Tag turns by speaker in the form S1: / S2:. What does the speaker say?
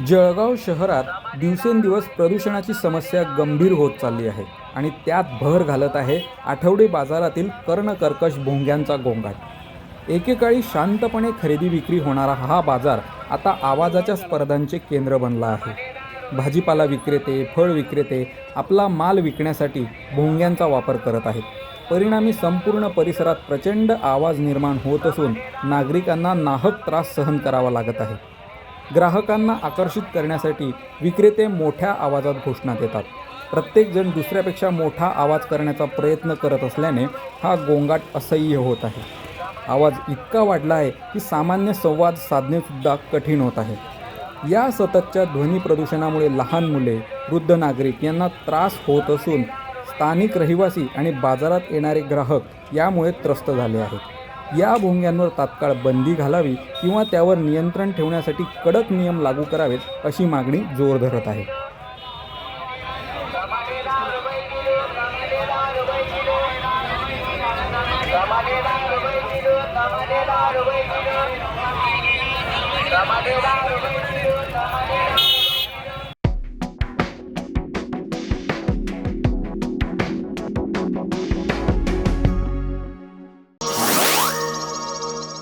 S1: जळगाव शहरात दिवसेंदिवस प्रदूषणाची समस्या गंभीर होत चालली आहे आणि त्यात भर घालत आहे आठवडे बाजारातील कर्णकर्कश भोंग्यांचा गोंगाट। एकेकाळी शांतपणे खरेदी विक्री होणारा हा बाजार आता आवाजाच्या स्पर्धांचे केंद्र बनला आहे। भाजीपाला विक्रेते, फळ विक्रेते आपला माल विकण्यासाठी भोंग्यांचा वापर करत आहेत। परिणामी संपूर्ण परिसरात प्रचंड आवाज निर्माण होत असून नागरिकांना नाहक त्रास सहन करावा लागत आहे। ग्राहकांना आकर्षित करण्यासाठी विक्रेते मोठ्या आवाजात घोषणा देतात। प्रत्येकजण दुसऱ्यापेक्षा मोठा आवाज करण्याचा प्रयत्न करत असल्याने हा गोंगाट असह्य होत आहे। आवाज इतका वाढला आहे की सामान्य संवाद साधणेसुद्धा कठीण होत आहे। या सततच्या ध्वनी प्रदूषणामुळे लहान मुले, वृद्ध नागरिक यांना त्रास होत असून स्थानिक रहिवासी आणि बाजारात येणारे ग्राहक यामुळे त्रस्त झाले आहेत। या भोंग्यांवर तात्काळ बंदी घालावी किंवा त्यावर नियंत्रण ठेवण्यासाठी कडक नियम लागू करावेत अशी मागणी जोर धरत आहे।
S2: Ramadhan